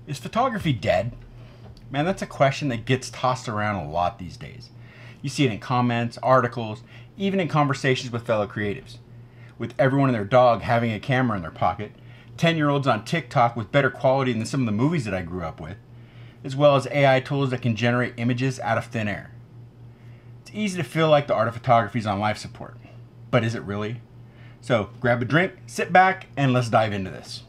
Is photography dead? Man, that's a question that gets tossed around a lot these days. You see it in comments, articles, even in conversations with fellow creatives. With everyone and their dog having a camera in their pocket, 10-year-olds on TikTok with better quality than some of the movies that I grew up with, as well as AI tools that can generate images out of thin air. It's easy to feel like the art of photography is on life support, but is it really? So grab a drink, sit back, and let's dive into this.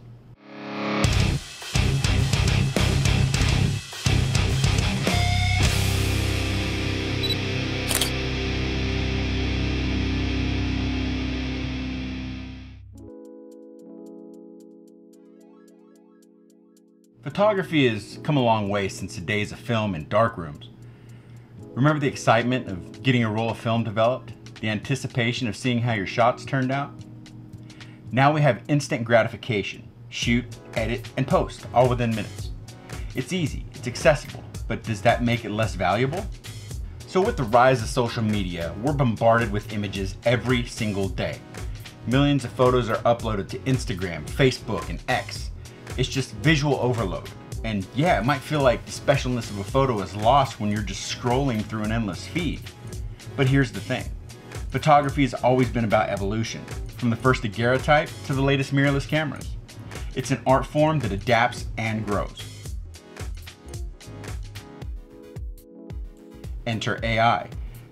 Photography has come a long way since the days of film and darkrooms. Remember the excitement of getting a roll of film developed? The anticipation of seeing how your shots turned out? Now we have instant gratification. Shoot, edit, and post, all within minutes. It's easy, it's accessible, but does that make it less valuable? So with the rise of social media, we're bombarded with images every single day. Millions of photos are uploaded to Instagram, Facebook, and X. It's just visual overload. And yeah, it might feel like the specialness of a photo is lost when you're just scrolling through an endless feed. But here's the thing. Photography has always been about evolution, from the first daguerreotype to the latest mirrorless cameras. It's an art form that adapts and grows. Enter AI.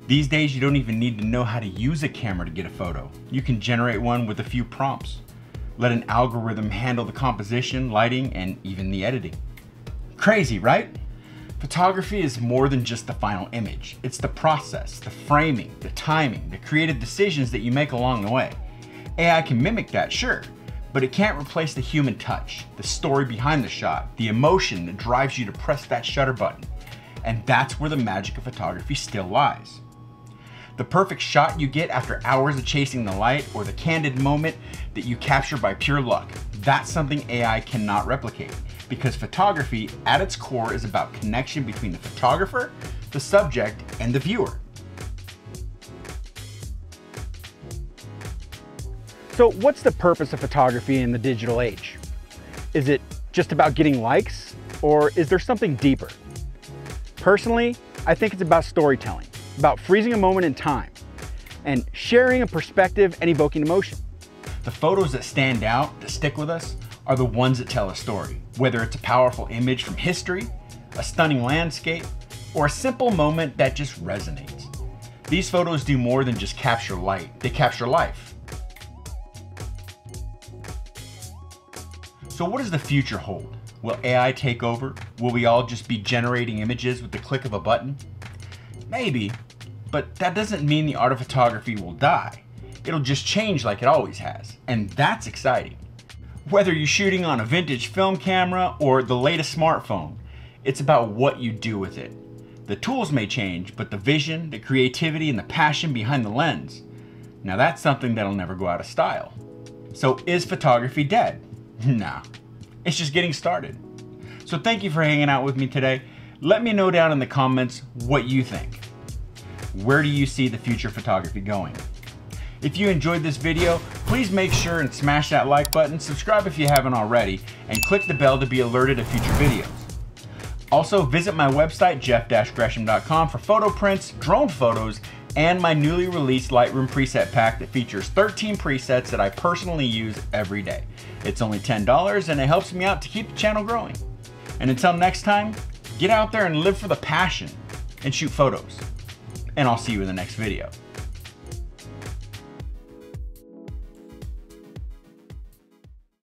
These days you don't even need to know how to use a camera to get a photo. You can generate one with a few prompts. Let an algorithm handle the composition, lighting, and even the editing. Crazy, right? Photography is more than just the final image. It's the process, the framing, the timing, the creative decisions that you make along the way. AI can mimic that, sure, but it can't replace the human touch, the story behind the shot, the emotion that drives you to press that shutter button. And that's where the magic of photography still lies. The perfect shot you get after hours of chasing the light, or the candid moment that you capture by pure luck, that's something AI cannot replicate, because photography at its core is about connection between the photographer, the subject, and the viewer. So what's the purpose of photography in the digital age? Is it just about getting likes, or is there something deeper? Personally, I think it's about storytelling, about freezing a moment in time and sharing a perspective and evoking emotion. The photos that stand out, that stick with us, are the ones that tell a story, whether it's a powerful image from history, a stunning landscape, or a simple moment that just resonates. These photos do more than just capture light, they capture life. So what does the future hold? Will AI take over? Will we all just be generating images with the click of a button? Maybe, but that doesn't mean the art of photography will die. It'll just change like it always has, and that's exciting. Whether you're shooting on a vintage film camera or the latest smartphone, it's about what you do with it. The tools may change, but the vision, the creativity, and the passion behind the lens, now that's something that'll never go out of style. So is photography dead? Nah, it's just getting started. So thank you for hanging out with me today. Let me know down in the comments what you think. Where do you see the future of photography going? If you enjoyed this video, please make sure and smash that like button, subscribe if you haven't already, and click the bell to be alerted of future videos. Also, visit my website, jeff-gresham.com, for photo prints, drone photos, and my newly released Lightroom preset pack that features 13 presets that I personally use every day. It's only $10 and it helps me out to keep the channel growing. And until next time, get out there and live for the passion and shoot photos. And I'll see you in the next video.